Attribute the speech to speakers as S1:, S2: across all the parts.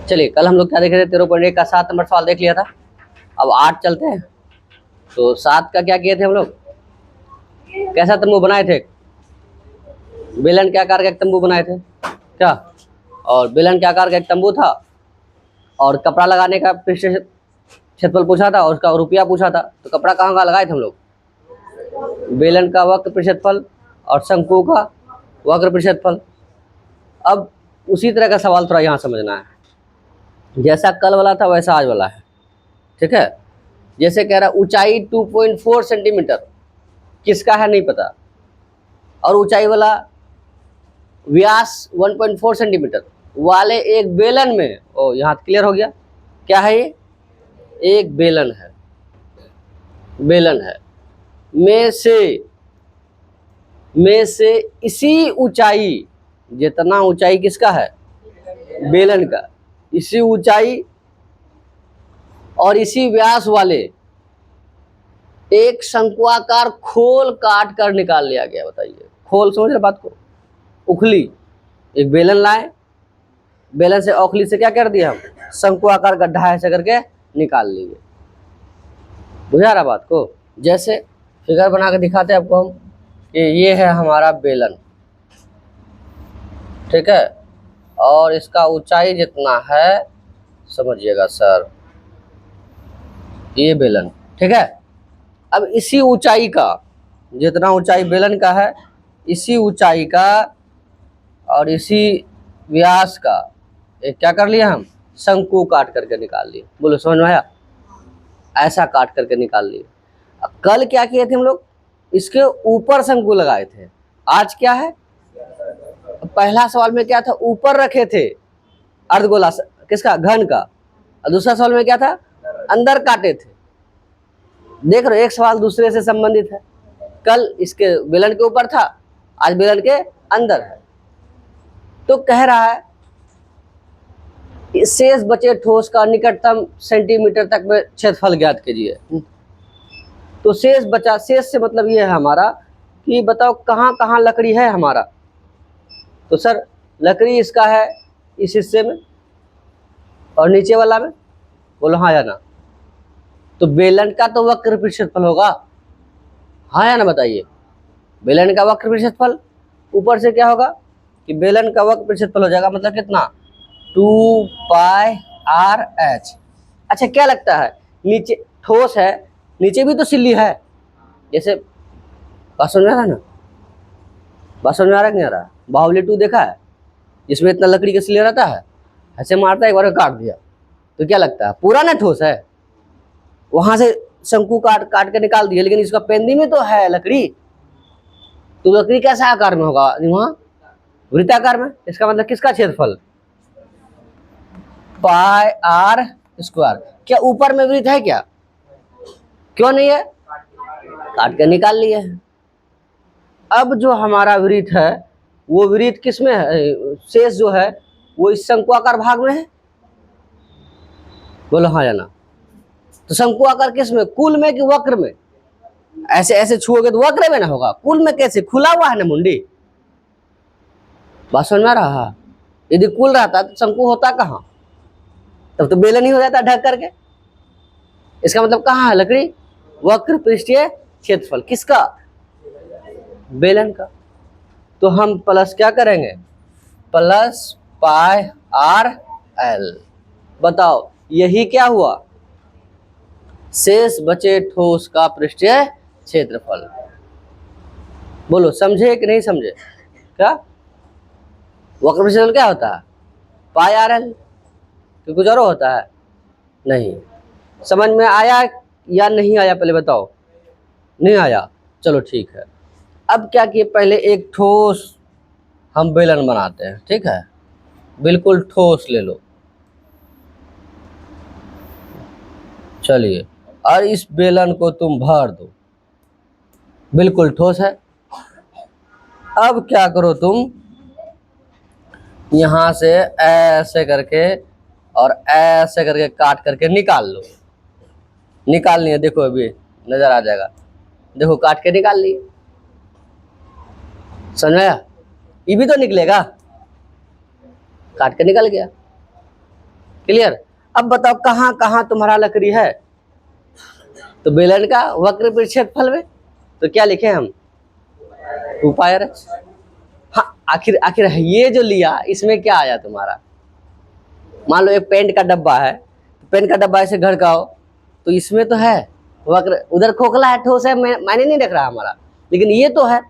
S1: चलिए, कल हम लोग क्या देख रहे थे, 13.1 का 7 नंबर सवाल देख लिया था। अब 8 चलते हैं। तो 7 का क्या किए थे हम लोग, कैसा तंबू बनाए थे, बेलन के आकार का एक तंबू बनाए थे क्या, और बेलन के आकार का एक तंबू था, और कपड़ा लगाने का पृष्ठ क्षेत्रफल पूछा था और उसका रुपया पूछा था। तो कपड़ा कहाँ कहाँ लगाए थे हम लोग, बेलन का वक्र पृष्ठफल और शंकु का वक्र पृष्ठफल। अब उसी तरह का सवाल थोड़ा यहाँ समझना है, जैसा कल वाला था वैसा आज वाला है, ठीक है। जैसे कह रहा ऊंचाई 2.4 सेंटीमीटर, किसका है नहीं पता, और ऊंचाई वाला व्यास 1.4 सेंटीमीटर वाले एक बेलन में, ओ यहाँ क्लियर हो गया, क्या है ये, एक बेलन है, बेलन है में से इसी ऊंचाई, जितना ऊंचाई किसका है, बेलन का, इसी ऊंचाई और इसी व्यास वाले एक शंकुआकार खोल काट कर निकाल लिया गया। बताइए, खोल समझ रहे बात को, उखली, एक बेलन लाए, बेलन से औखली से क्या कर दिया हम, शंकुआकार गड्ढा ऐसे करके निकाल लिए। बुझा रहा बात को। जैसे फिगर बना के दिखाते हैं आपको हम कि ये है हमारा बेलन, ठीक है, और इसका ऊंचाई जितना है समझिएगा सर, ये बेलन, ठीक है। अब इसी ऊंचाई का, जितना ऊंचाई बेलन का है, इसी ऊंचाई का और इसी व्यास का एक क्या कर लिया हम, शंकु काट करके निकाल लिए। बोलो समझ में आया, ऐसा काट करके निकाल लिए। कल क्या किए थे हम लोग, इसके ऊपर शंकु लगाए थे। आज क्या है, पहला सवाल में क्या था, ऊपर रखे थे अर्धगोला किसका, घन का, और दूसरा सवाल में क्या था, अंदर काटे थे। देख रहे हो, एक सवाल दूसरे से संबंधित है। कल इसके बेलन के ऊपर था, आज बेलन के अंदर है। तो कह रहा है शेष बचे ठोस का निकटतम सेंटीमीटर तक में क्षेत्रफल ज्ञात कीजिए। तो शेष बचा, शेष से मतलब ये है हमारा कि बताओ कहाँ कहाँ लकड़ी है हमारा। तो सर लकड़ी इसका है इस हिस्से में और नीचे वाला में, बोलो हाँ या ना। तो बेलन का तो वक्र पृष्ठफल होगा, हाँ या ना बताइए। बेलन का वक्र पृष्ठफल ऊपर से क्या होगा कि बेलन का वक्र पृष्ठफल हो जाएगा, मतलब कितना, 2πr/h। अच्छा क्या लगता है, नीचे ठोस है, नीचे भी तो सिल्ली है, जैसे बात समझ में आ रहा है ना, बात समझ में आ रहा है नहीं आ रहा। बाहुबली 2 देखा है, जिसमें इतना लकड़ी का सिल्ली रहता है, ऐसे मारता है, एक बार काट दिया, तो क्या लगता है पूरा ना ठोस है, वहां से शंकु काट काट के निकाल दिया, लेकिन इसका पेंदी में तो है लकड़ी। तो लकड़ी कैसा आकार में होगा, वहां वृत्ताकार में। इसका मतलब किसका क्षेत्रफल, πr²। क्या ऊपर में वृत्त है क्या, क्यों नहीं है, काट के निकाल लिए है। अब जो हमारा वृत्त है वो वृत्त किस में है, शेष जो है वो इस शंकुआकार भाग में है, बोलो हाँ या ना। तो शंकुआकार किस में, कुल में कि वक्र में, ऐसे ऐसे छुओगे तो वक्र में ना होगा, कुल में कैसे, खुला हुआ है ना मुंडी, बात समझ में आ रहा। यदि कुल रहता तो शंकु होता कहाँ, तब तो बेलन ही हो जाता ढक करके। इसका मतलब कहाँ है लकड़ी, वक्र पृष्ठीय क्षेत्रफल किसका, बेलन का। तो हम प्लस क्या करेंगे, प्लस πr/l। बताओ यही क्या हुआ, शेष बचे ठोस का पृष्ठीय क्षेत्रफल। बोलो समझे कि नहीं समझे, क्या वक्र पृष्ठफल क्या होता है, πr/l, कि कुछ और होता है, नहीं। समझ में आया या नहीं आया, पहले बताओ, नहीं आया, चलो ठीक है। अब क्या किए, पहले एक ठोस हम बेलन बनाते हैं, ठीक है, बिल्कुल ठोस ले लो, चलिए, और इस बेलन को तुम भर दो, बिल्कुल ठोस है। अब क्या करो तुम, यहां से ऐसे करके और ऐसे करके काट करके निकाल लो, निकाल लिए, देखो अभी नजर आ जाएगा, देखो काट के निकाल लिए, समझ आया, ये भी तो निकलेगा, काट के निकल गया। क्लियर। अब बताओ कहाँ कहाँ तुम्हारा लकड़ी है, तो बेलन का वक्र पर क्षेत्रफल में, तो क्या लिखे हम 2 पाई RH। हाँ आखिर आखिर ये जो लिया इसमें क्या आया तुम्हारा, मान लो एक पेंट का डब्बा है, तो पेंट का डब्बा ऐसे घर का हो, तो इसमें तो है वक्र, उधर खोखला है ठोस है, मायने नहीं देख रहा हमारा, लेकिन ये तो है,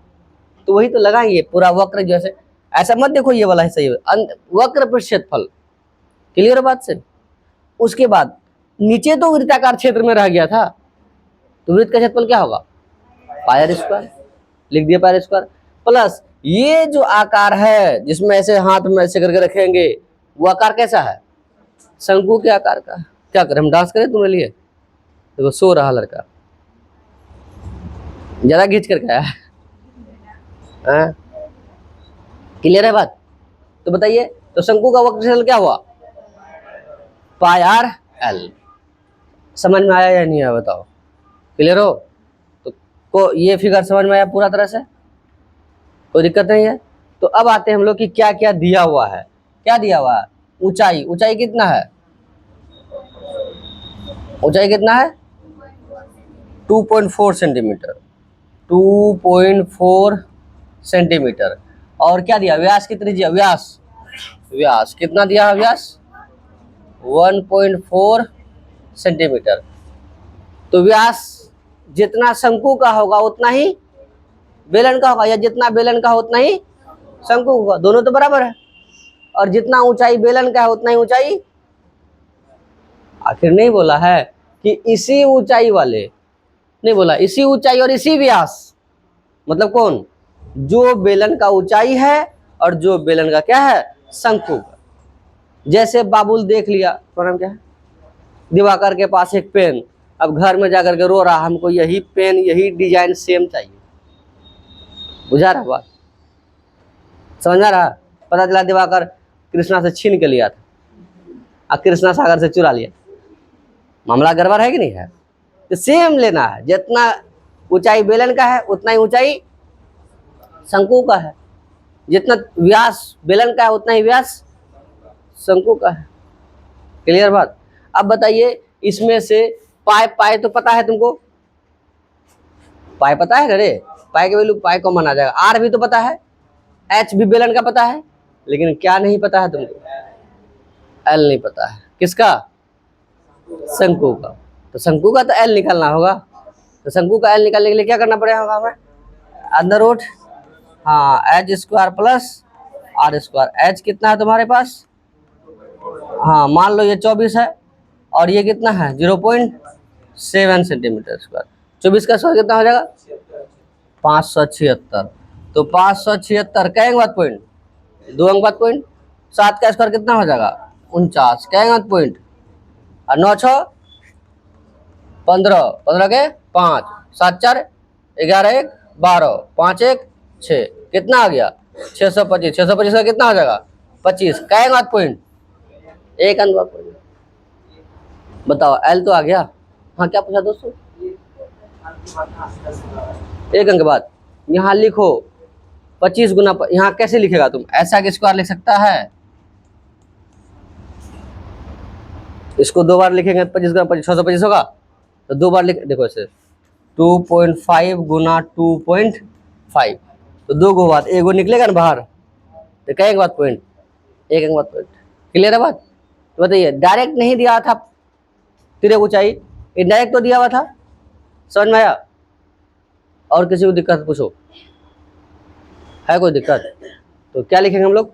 S1: तो वही तो लगाएंगे पूरा वक्र जैसे। ऐसा मत देखो ये वाला है सही वक्र पर क्षेत्रफल। क्लियर बात से। उसके बाद नीचे तो वृत्ताकार क्षेत्र में रह गया था, तो वृत्त का क्षेत्रफल क्या होगा पाई R स्क्वायर, लिख दिया पाई R स्क्वायर, प्लस ये जो आकार है जिसमें ऐसे हाथ में ऐसे करके रखेंगे, वो आकार कैसा है शंकु के आकार का। क्या करें हम डांस करें तुम्हारे लिए, देखो सो रहा लड़का, ज्यादा खींच करके आया। क्लियर है बात। तो बताइए तो शंकु का वक्र क्षेत्रफल क्या हुआ पाई RL। समझ में आया या नहीं आया बताओ, क्लियर हो तो को ये फिगर समझ में आया पूरा तरह से, कोई दिक्कत नहीं है। तो अब आते हैं हम लोग कि क्या क्या दिया हुआ है। क्या दिया हुआ है, ऊंचाई, ऊंचाई कितना है, ऊंचाई कितना है 2.4 सेंटीमीटर, 2.4 सेंटीमीटर। और क्या दिया व्यास कितनी दिया, व्यास, व्यास कितना दिया है, व्यास 1.4 सेंटीमीटर। तो व्यास जितना शंकु का होगा उतना ही बेलन का होगा, या जितना बेलन का उतना ही शंकु होगा, दोनों तो बराबर है। और जितना ऊंचाई बेलन का है उतना ही ऊंचाई, आखिर नहीं बोला है कि इसी ऊंचाई वाले, नहीं बोला इसी ऊंचाई और इसी व्यास, मतलब कौन, जो बेलन का ऊंचाई है और जो बेलन का क्या है शंकु का। जैसे बाबुल देख लिया, तो नाम क्या है, दिवाकर के पास एक पेन, अब घर में जाकर के रो रहा हमको यही पेन यही डिजाइन सेम चाहिए। बुझा रहा बात, समझ आ रहा। पता चला दिवाकर कृष्णा से छीन के लिया था और कृष्णा सागर से चुरा लिया, मामला गड़बड़ है कि नहीं है। तो सेम लेना है, जितना ऊंचाई बेलन का है उतना ही ऊंचाई शंकु का है, जितना व्यास बेलन का है उतना ही व्यास शंकु का है। क्लियर बात। अब बताइए इसमें से पाई, पाई तो पता है तुमको, पाई पता है ना रे, पाई के वैल्यू पाई कॉमन आ जाएगा। आर भी तो पता है, एच भी बेलन का पता है, लेकिन क्या नहीं पता है तुमको, एल नहीं पता है। किसका, शंकु का। तो शंकु का तो एल निकालना होगा, तो शंकु का एल निकालने के लिए क्या करना पड़ेगा हमें, अंडर रूट हाँ h square plus r square. H कितना है तुम्हारे पास, हाँ मान लो ये 24 है और ये कितना है 0.7 सेंटीमीटर स्क्वायर। 24 का स्क्वायर कितना हो जाएगा 576। तो 576 का एक बात पॉइंट, 2 अंक बात पॉइंट, 7 का स्क्वायर कितना हो जाएगा 49 का एक बात पॉइंट, और 9 6 15, 15 के 5, 7 4 11 1 12, 5 1 6, कितना आ गया 625। 625 का कितना हो जाएगा 25 का एक बात पॉइंट, एक अंक बात पॉइंट। बताओ एल तो आ गया। हाँ क्या पूछा दोस्तों, एक अंक बाद यहाँ लिखो 25 गुना, यहाँ कैसे लिखेगा तुम, ऐसा कि स्क्वायर लिख सकता है, इसको 2 बार लिखेंगे 25 गुना 25 625 होगा, तो 2 बार लिख, देखो ऐसे 2.5 गुना 2.5, तो 2 गो बात एक गो निकलेगा ना बाहर, तो क्या एक बात पॉइंट, एक अंक बात पॉइंट। क्लियर है बात। तो बताइए डायरेक्ट नहीं दिया था तिरक ऊंचाई, इनडायरेक्ट तो दिया हुआ था, समझ में आया। और किसी को दिक्कत पूछो, है कोई दिक्कत, तो क्या लिखेंगे हम लोग,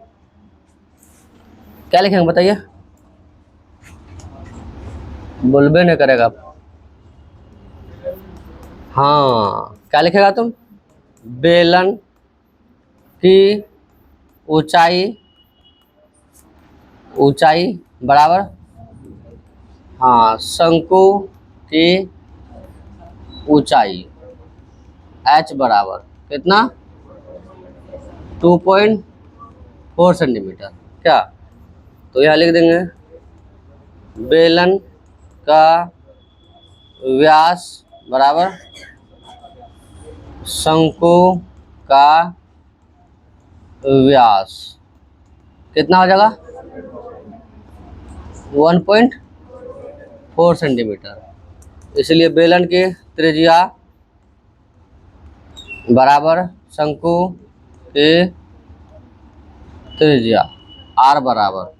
S1: क्या लिखेंगे बताइए, बोलबे नहीं करेगा। हाँ क्या लिखेगा तुम, बेलन की ऊंचाई, ऊंचाई बराबर हाँ शंकु की ऊंचाई h बराबर कितना 2.4 सेंटीमीटर। क्या, तो यहाँ लिख देंगे बेलन का व्यास बराबर शंकु का व्यास, कितना हो जाएगा 1.4 सेंटीमीटर। इसलिए बेलन की त्रिज्या बराबर शंकु की त्रिज्या r बराबर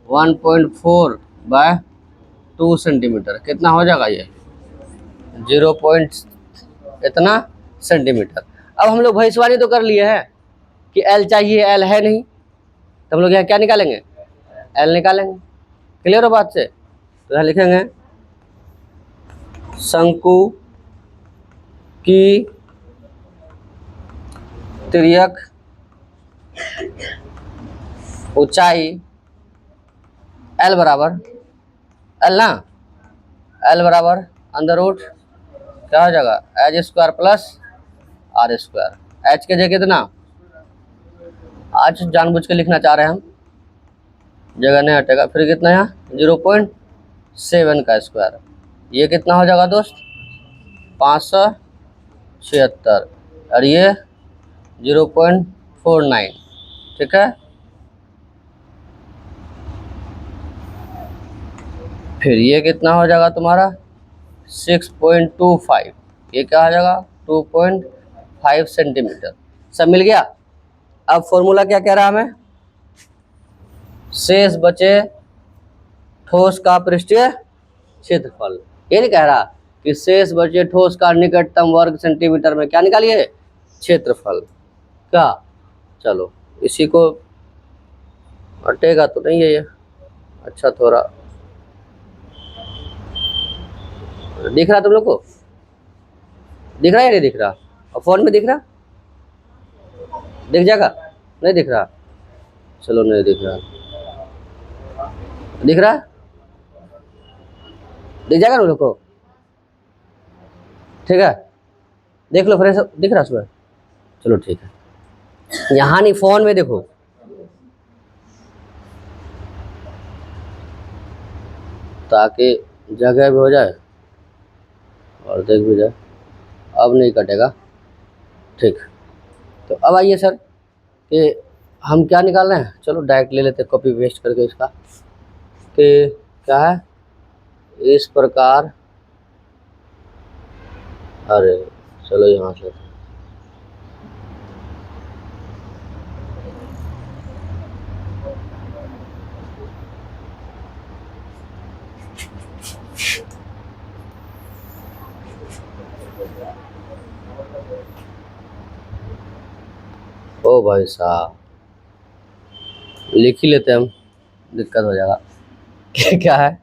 S1: 1.4/2 सेंटीमीटर। कितना हो जाएगा ये? 0 इतना सेंटीमीटर। अब हम लोग भविष्यवाणी तो कर लिए हैं कि L चाहिए, L है नहीं, तो हम लोग यहाँ क्या निकालेंगे? L निकालेंगे। क्लियर हो बात से? तो यहाँ लिखेंगे शंकु की तिर्यक ऊंचाई L बराबर L ना, L बराबर अंडर रूट क्या हो जाएगा? H square plus r square. H के जगह कितना? आज जानबूझ के लिखना चाह रहे हैं हम, जगह नहीं हटेगा। फिर कितना यहाँ? 0.7 का स्क्वायर। ये कितना हो जाएगा दोस्त? 576। और ये 0.49। ठीक है। फिर ये कितना हो जाएगा तुम्हारा? 6.25। ये क्या हो जाएगा? 2.5 सेंटीमीटर। सब मिल गया। अब फॉर्मूला क्या कह रहा है हमें? शेष बचे ठोस का पृष्ठीय क्षेत्रफल। ये नहीं कह रहा कि शेष बचे ठोस का निकटतम वर्ग सेंटीमीटर में क्या निकालिए? क्षेत्रफल। क्या? चलो इसी को हटेगा तो नहीं है ये। अच्छा थोड़ा दिख रहा तुम लोग को? दिख रहा है या नहीं दिख रहा? और फोन में दिख रहा? दिख जाएगा? नहीं दिख रहा? चलो नहीं दिख रहा। दिख रहा? दिख जाएगा ना लोग को? ठीक है, देख लो फ्रेंड्स, दिख रहा सुबह? चलो ठीक है। यहाँ नहीं, फोन में देखो। ताकि जगह भी हो जाए और देख भी जाए। अब नहीं कटेगा। ठीक। तो अब आइए सर कि हम क्या निकाल रहे हैं। चलो डायरेक्ट ले लेते कॉपी पेस्ट करके इसका, कि क्या है इस प्रकार। अरे चलो यहाँ से ओ भाई साहब लिख ही लेते हैं हम, दिक्कत हो जाएगा। क्या है?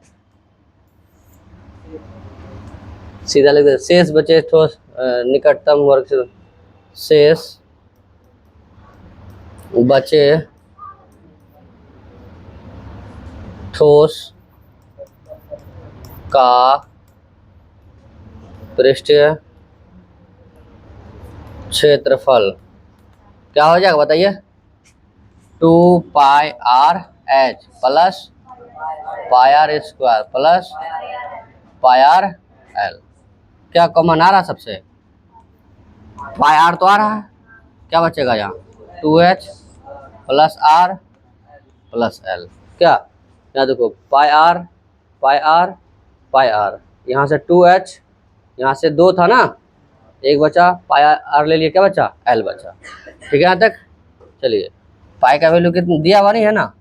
S1: सीधा लिख देते। शेष बचे ठोस निकटतम वर्ग से शेष बचे ठोस का पृष्ठीय क्षेत्रफल क्या हो जाएगा बताइए? 2πr/h plus πr square plus πr/l। क्या कॉमन आ रहा सबसे? πr तो आ रहा है, क्या बचेगा यहाँ? 2h plus r plus l। क्या यहाँ देखो πr πr πr, यहाँ से 2h, यहाँ से 2 था ना, एक बचा, πr ले लिए, क्या बचा? l बचा। ठीक है यहाँ तक? चलिए पाई का वैल्यू कितना दिया हुआ नहीं है ना?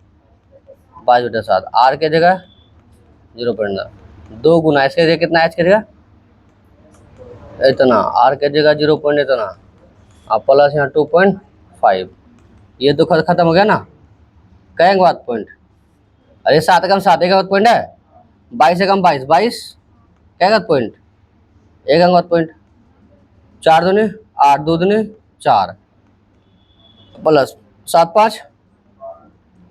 S1: 5/7। आर के जगह 0.9, 2 गुना इसके जगह कितना? एच के जगह इतना, आर के जगह 0. इतना, अब प्लस यहाँ 2.5। ये तो खत्म हो गया ना? कहेंगे बात पॉइंट? अरे 7 कम 7 एक बात पॉइंट है, 22 से कम 22 22 कहेंगे पॉइंट, एक अंग बात पॉइंट। 4 दूनी 8, 2 दूनी 4 प्लस 7 5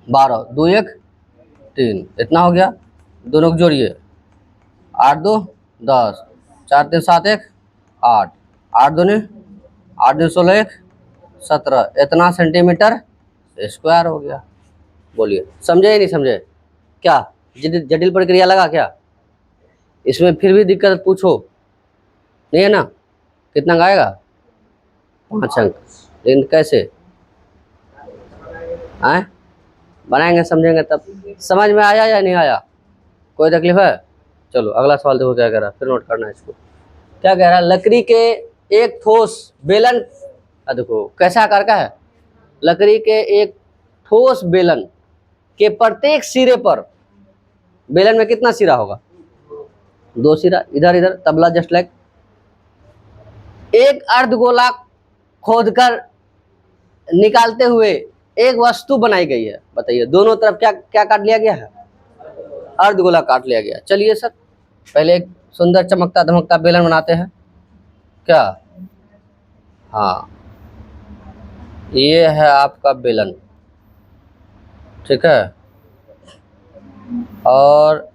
S1: 12, 2 1 3, इतना हो गया। दोनों को जोड़िए, 8 2 10, 4 3 7 1 8, 8 दूनी 8 2 16 1 17, इतना सेंटीमीटर स्क्वायर हो गया। बोलिए समझे या नहीं समझे? क्या जटिल प्रक्रिया लगा क्या इसमें? फिर भी दिक्कत पूछो नहीं है ना? कितना का आएगा? 5 अंक। लेकिन कैसे आए बनाएंगे, समझेंगे तब। समझ में आया या नहीं आया? कोई तकलीफ है? चलो अगला सवाल देखो क्या कह रहा है, फिर नोट करना है इसको। क्या कह रहा है, लकड़ी के एक ठोस बेलन, देखो कैसा आकार का है, लकड़ी के एक ठोस बेलन के प्रत्येक सिरे पर, बेलन में कितना सिरा होगा? 2 सिरा, इधर इधर तबला जस्ट लाइक। एक अर्धगोला खोदकर निकालते हुए एक वस्तु बनाई गई है, बताइए दोनों तरफ क्या क्या काट लिया गया है? अर्धगोला काट लिया गया। चलिए सर पहले एक सुंदर चमकता धमकता बेलन बनाते हैं क्या। हाँ ये है आपका बेलन, ठीक है, और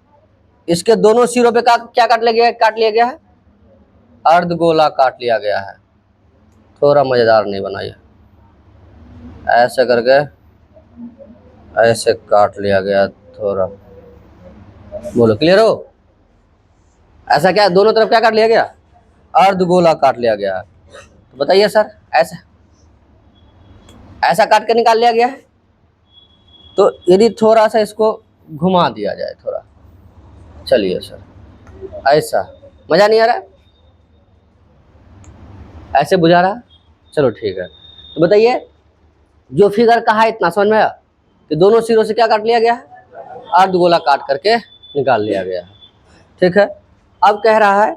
S1: इसके दोनों सिरों पे क्या काट लिया गया है? अर्धगोला काट लिया गया है। थोड़ा मजेदार नहीं बनाइए, ऐसे करके ऐसे काट लिया गया थोड़ा, बोलो क्लियर हो? ऐसा क्या दोनों तरफ क्या काट लिया गया? अर्धगोला काट लिया गया है। तो बताइए सर ऐसा ऐसा काट के निकाल लिया गया है, तो यदि थोड़ा सा इसको घुमा दिया जाए थोड़ा, चलिए सर ऐसा, मजा नहीं आ रहा, ऐसे बुझा रहा, चलो ठीक है। तो बताइए जो फिगर कहा इतना समझ में आया कि दोनों सिरों से क्या काट लिया गया है? अर्धगोला काट करके निकाल लिया गया है, ठीक है। अब कह रहा है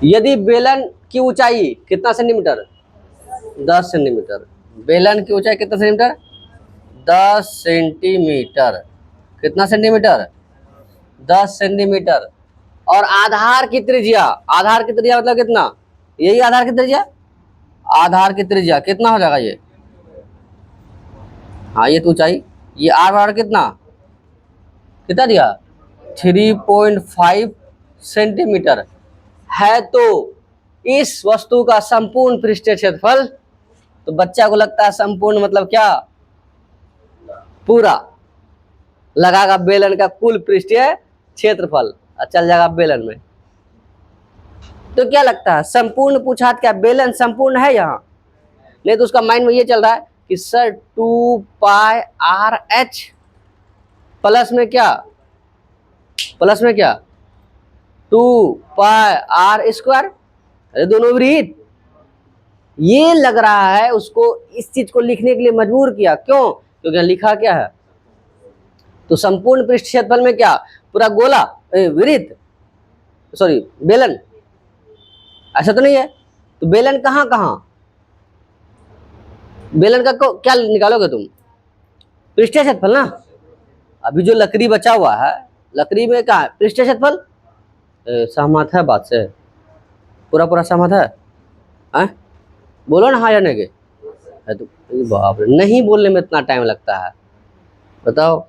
S1: यदि बेलन की ऊंचाई कितना सेंटीमीटर? 10 सेंटीमीटर। बेलन की ऊंचाई कितना सेंटीमीटर? 10 सेंटीमीटर। कितना सेंटीमीटर? 10 सेंटीमीटर। और आधार की त्रिज्या, आधार की त्रिज्या मतलब कितना? यही आधार की त्रिज्या, आधार की त्रिज्या कितना हो जाएगा ये? हाँ ये तो ऊंचाई, ये आधार कितना कितना दिया? 3.5 सेंटीमीटर है। तो इस वस्तु का संपूर्ण पृष्ठीय क्षेत्रफल, तो बच्चा को लगता है संपूर्ण मतलब क्या? पूरा लगागा बेलन का कुल पृष्ठीय क्षेत्रफल, चल जाएगा बेलन में। तो क्या लगता है संपूर्ण पूछा, क्या बेलन संपूर्ण है यहाँ? नहीं तो उसका माइंड में ये चल रहा है कि सर 2πr/h प्लस में क्या, प्लस में क्या 2πr², अरे दोनों विपरीत। ये लग रहा है उसको इस चीज को लिखने के लिए मजबूर किया, क्यों? क्योंकि लिखा क्या है, तो संपूर्ण पृष्ठ क्षेत्रफल में क्या पूरा गोला विपरीत, सॉरी बेलन, ऐसा तो नहीं है। तो बेलन कहाँ कहाँ, बेलन का क्या निकालोगे तुम? पृष्ठीय क्षेत्रफल ना। अभी जो लकड़ी बचा हुआ है, लकड़ी में क्या है? पृष्ठीय क्षेत्रफल। सहमत है बात से? पूरा पूरा सहमत है? बोलो ना हाँ या नहीं। है तो बाप रे, नहीं बोलने में इतना टाइम लगता है, बताओ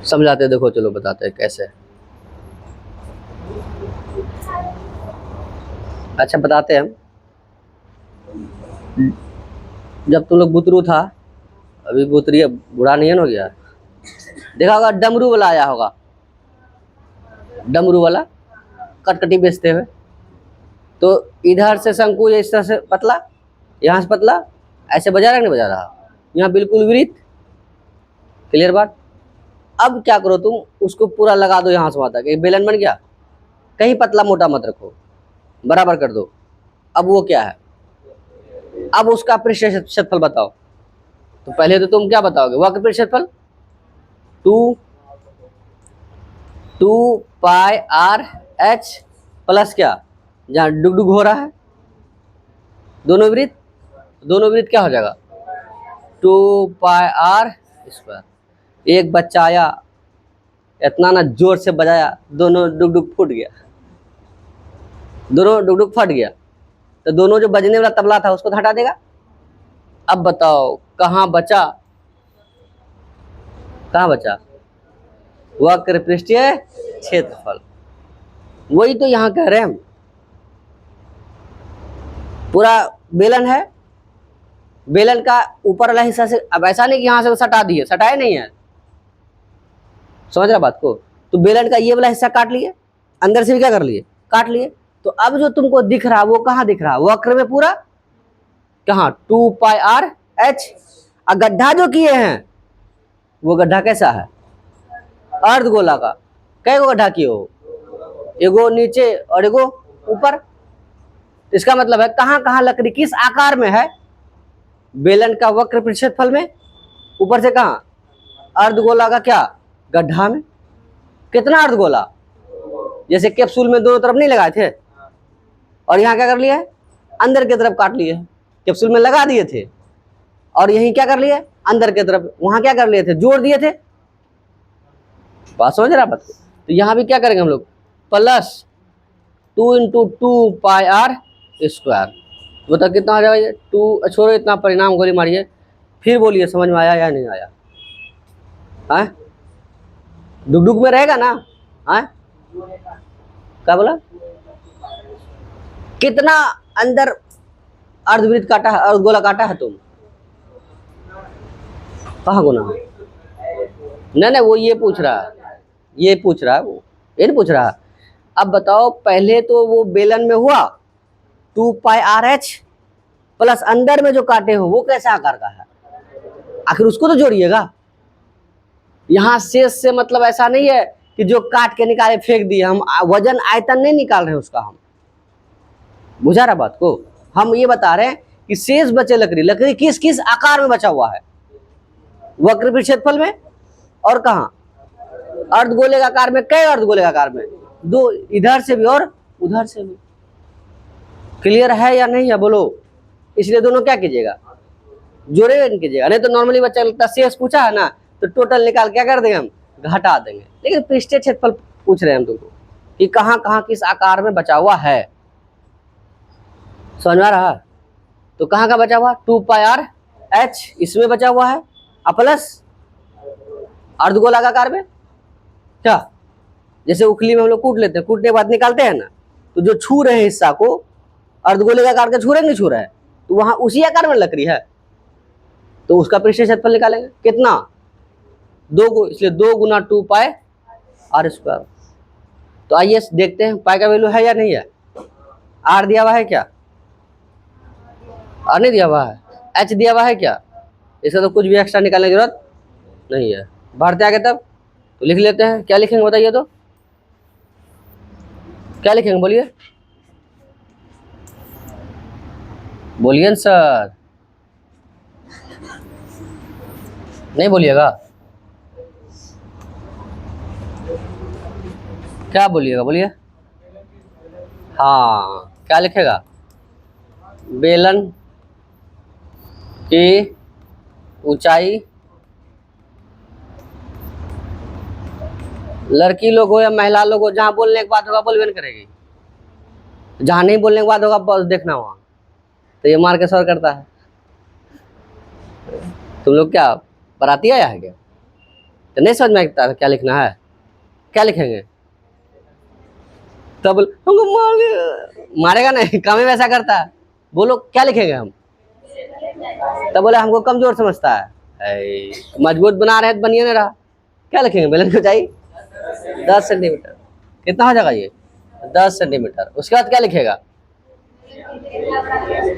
S1: समझाते देखो, चलो बताते हैं कैसे। अच्छा बताते हैं, जब तुम लोग बुतरू था, अभी बुतरी बुढ़ा नहीं है हो गया, देखा होगा डमरू वाला आया होगा, डमरू वाला कटकटी बेचते हुए। तो इधर से शंकु इस तरह से पतला, यहाँ से पतला, ऐसे बजा रहा नहीं बजा रहा, यहाँ बिल्कुल विपरीत। क्लियर बात? अब क्या करो तुम, उसको पूरा लगा दो यहाँ से वहाँ तक, एक बेलन बन गया। कहीं पतला मोटा मत रखो, बराबर कर दो। अब वो क्या है, अब उसका पृष्ठीय क्षेत्रफल बताओ। तो पहले तो तुम क्या बताओगे, वक्र पृष्ठीय क्षेत्रफल 2πr/h प्लस क्या, जहाँ डुगडुग हो रहा है दोनों विपरीत, दोनों विपरीत क्या हो जाएगा 2πr²। एक बच्चा आया, इतना ना जोर से बजाया, दोनों डुगडुग फूट गया, दोनों डुगडुग फट गया। तो दोनों जो बजने वाला तबला था उसको हटा देगा। अब बताओ कहाँ बचा, कहाँ बचा? वक्र पृष्ठीय क्षेत्रफल। वही तो यहाँ कह रहे हैं हम, पूरा बेलन है, बेलन का ऊपर वाला हिस्सा से, अब ऐसा नहीं कि यहाँ से सटा दिए, सटाए नहीं है, समझ रहा बात को? तो बेलन का ये वाला हिस्सा काट लिए, अंदर से भी क्या कर लिए, काट लिए। तो अब जो तुमको दिख रहा वो कहाँ दिख रहा, वक्र में पूरा, कहाँ 2πr/h। गड्ढा जो किए हैं वो गड्ढा कैसा है? अर्धगोला का। कै गो गड्ढा किए हो? एगो नीचे और एगो ऊपर। इसका मतलब है कहाँ कहाँ लकड़ी किस आकार में है? बेलन का वक्र पृष्ठफल में। ऊपर से कहाँ? अर्धगोला का क्या? गड्ढा में। कितना अर्धगोला? जैसे कैप्सूल में दोनों तरफ नहीं लगाए थे, और यहाँ क्या कर लिया है? अंदर की तरफ काट लिए। कैप्सूल में लगा दिए थे और यहीं क्या कर लिया? अंदर की तरफ। वहां क्या कर लिए थे? जोड़ दिए थे। बात समझ रहा बात को? तो यहाँ भी क्या करेंगे हम लोग? Plus 2 × 2 pi are square. बताओ कितना आ जाएगा ये? 2। छोड़ो इतना परिणाम गोली मारिए, फिर बोलिए समझ में आया या नहीं आया? हाँ, डुगडुग में रहेगा ना? हाँ, क्या बोला? कितना अंदर अर्धवृत्त काटा है, अर्धगोला काटा है तुम? कहाँ गुना? नहीं, वो ये पूछ रहा है, ये पूछ रहा है, वो ये नहीं पूछ रहा। अब बताओ, पहले तो वो बेलन में हुआ 2 पाई आर एच, प्लस अंदर में जो काटे हो वो कैसा आकार का है? आखिर उसको तो जोड़िएगा। यहाँ शेष से मतलब ऐसा नहीं है कि जो काट के निकाले फेंक दिए। हम वजन आयतन नहीं निकाल रहे हैं उसका, हम बुझा रहा बात को? हम ये बता रहे हैं कि शेष बचे लकड़ी, लकड़ी किस किस आकार में बचा हुआ है? वक्र पृष्ठफल में, और कहाँ? अर्धगोले का आकार में। कई अर्धगोले का आकार में? 2, इधर से भी और उधर से भी। क्लियर है या नहीं है बोलो? इसलिए दोनों क्या कीजिएगा? जोड़े कीजिएगा। नहीं तो नॉर्मली बच्चा लगता शेष पूछा है ना, तो टोटल निकाल क्या कर देंगे हम? घटा देंगे। लेकिन पृष्ठीय क्षेत्रफल पूछ रहे हैं हम तुमको कि कहाँ कहाँ किस आकार में बचा हुआ है। समझ में आ रहा? तो कहाँ का बचा हुआ? 2 पाई आर एच इसमें बचा हुआ है, प्लस अर्धगोला का आकार में क्या? जैसे उखली में हम लोग कूट लेते हैं, कूटने के बाद निकालते हैं ना, तो जो छू रहे हैं हिस्सा को अर्धगोले का आकार के छू रहे नहीं छू रहे हैं, तो वहां उसी आकार में लकड़ी है, तो उसका पृष्ठीय क्षेत्रफल निकालेंगे। कितना? 2 इसलिए 2 × 2 पाई आर स्क्वायर। तो आइए देखते हैं पाई का वैल्यू है या नहीं है। आर दिया हुआ है क्या? आर नहीं दिया हुआ है। एच दिया हुआ है क्या? इसका तो कुछ भी एक्स्ट्रा निकालने की जरूरत नहीं है। बढ़ते आगे तब तो लिख लेते हैं। क्या लिखेंगे बताइए तो? क्या लिखेंगे बोलिए? बोलिए सर, नहीं बोलिएगा? क्या बोलिएगा? बोलिए। हाँ, क्या लिखेगा? बेलन की ऊंचाई, लड़की लोग हो या महिला लोग हो, जहां बोलने के बाद होगा बोलबे करेगी, जहां नहीं बोलने के बाद होगा बस देखना वहां। तो ये मार के सर करता है। तुम लोग क्या बराती आया है क्या? तो नहीं समझ में आता क्या लिखना है? क्या लिखेंगे? तब हमको मारेगा नहीं, काम ही वैसा करता है। बोलो क्या लिखेंगे हम? तब बोले हमको कमजोर समझता है। मजबूत बना रहे तो बनिए नहीं रहा। क्या लिखेंगे? बेलन की ऊंचाई 10 सेंटीमीटर। कितना हो जाएगा ये? 10 सेंटीमीटर। उसके बाद क्या लिखेगा?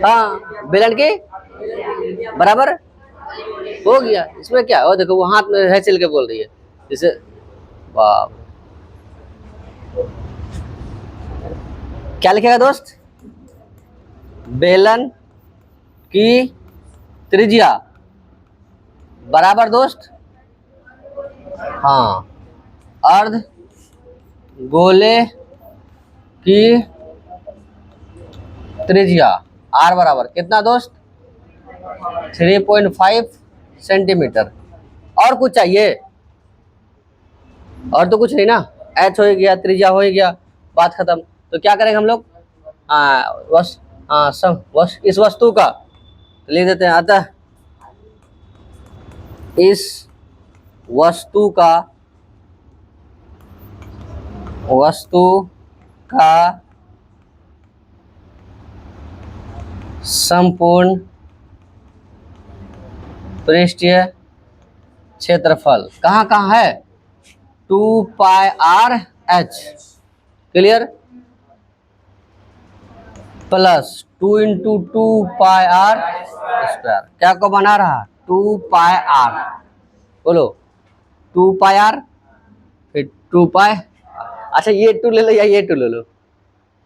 S1: हाँ, बेलन के बराबर हो गया। इसमें क्या? और देखो वो हाथ में है चल के बोल रही है जैसे। वाह, क्या लिखेगा दोस्त? बेलन की त्रिज्या बराबर दोस्त, हाँ, अर्ध गोले की त्रिज्या आर बराबर कितना दोस्त? 3.5 सेंटीमीटर। और कुछ चाहिए? और तो कुछ नहीं ना। एच हो गया, त्रिज्या हो गया, बात खत्म। तो क्या करेंगे हम लोग? इस वस्तु का तो लिख देते हैं, अतः इस वस्तु का संपूर्ण पृष्ठीय क्षेत्रफल कहाँ कहाँ है? 2 pi R H. Clear? Plus 2 × 2 pi are square. क्या को बना रहा? 2 पाई आर। बोलो 2 पाई आर, फिर 2 पाई। अच्छा ये 2 ले लो या ये 2 ले लो।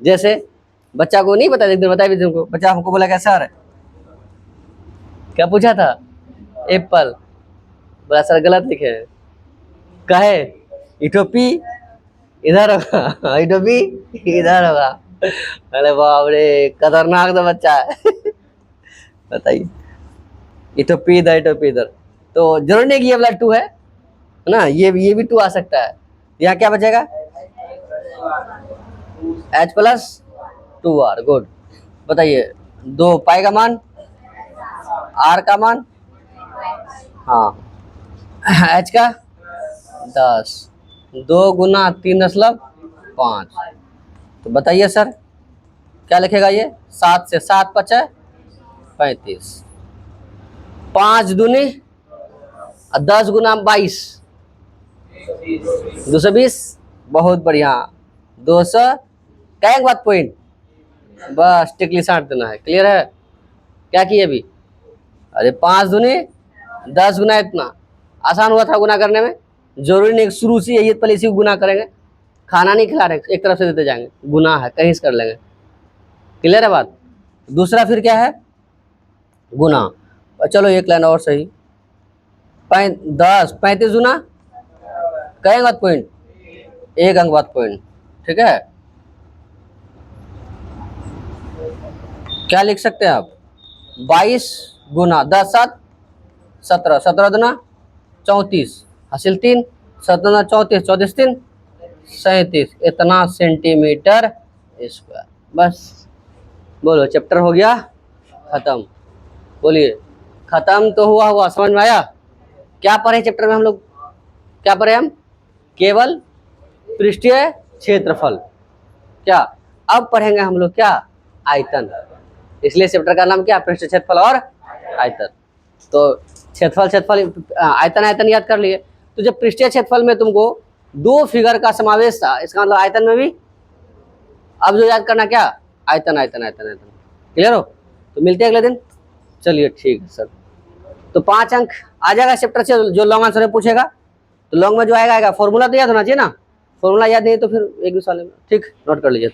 S1: जैसे बच्चा को नहीं बता, एक दिन बताया भी तुमको, बच्चा हमको बोला क्या सर, क्या पूछा था, एप्पल, बोला सर गलत लिखे हैं। कहे इटोपी इधर होगा, इटोपी इधर होगा। अरे बाप रे, खतरनाक तो बच्चा है। बताइए, इटोपी इधर, इटोपी इधर, तो जरूर नहीं कि ये वाला 2 है ना, ये भी 2 आ सकता है। यहाँ क्या बचेगा, H प्लस 2R। गुड। बताइए 2 पाई का मान, R का मान, हाँ, H का 10, 2 गुना 3.5। तो बताइए सर क्या लिखेगा ये, 7 से 7 पचे 35, 5 दूनी 10 गुना 22, 220। बहुत बढ़िया, 200 क्या एक बात पॉइंट, बस टिकली साट देना है। क्लियर है, क्या किए अभी, अरे 5 दूनी 10 गुना, इतना आसान हुआ था गुना करने में। जरूरी नहीं शुरू से यही पहले इसी को गुना करेंगे, खाना नहीं खिला रहे, एक तरफ से देते जाएंगे, गुना है कहीं से कर लेंगे। क्लियर है बात। दूसरा फिर क्या है, गुना। चलो एक लाइन और सही, 10 35 गुना कई अंक पॉइंट, 1 अंक बाद पॉइंट। ठीक है, क्या लिख सकते हैं आप, 22 गुना 10 7 17, 17 दुना 34, हासिल 3, 17 34, 34 3 37, इतना सेंटीमीटर स्क्वायर। बस बोलो चैप्टर हो गया खत्म। बोलिए खत्म तो हुआ, समझ में आया। क्या पढ़े चैप्टर में हम लोग, क्या पढ़े हम, केवल पृष्ठीय क्षेत्रफल। क्या अब पढ़ेंगे हम लोग क्या, आयतन। इसलिए चैप्टर का नाम क्या, पृष्ठीय क्षेत्रफल और आयतन। तो क्षेत्रफल आयतन, आयतन याद कर लिए। तो जब पृष्ठीय क्षेत्रफल में तुमको 2 फिगर का समावेश था, इसका मतलब आयतन में भी अब जो याद करना क्या, आयतन आयतन आयतन आयतन। क्लियर हो, तो मिलते हैं अगले दिन। चलिए ठीक है सर। तो 5 अंक आ जाएगा चैप्टर से, जो लॉन्ग आंसर में पूछेगा। तो लॉन्ग में जो आएगा, फॉर्मूला तो याद होना चाहिए ना, फॉर्मूला याद नहीं तो फिर एक दूसरे में, ठीक, नोट कर लीजिए।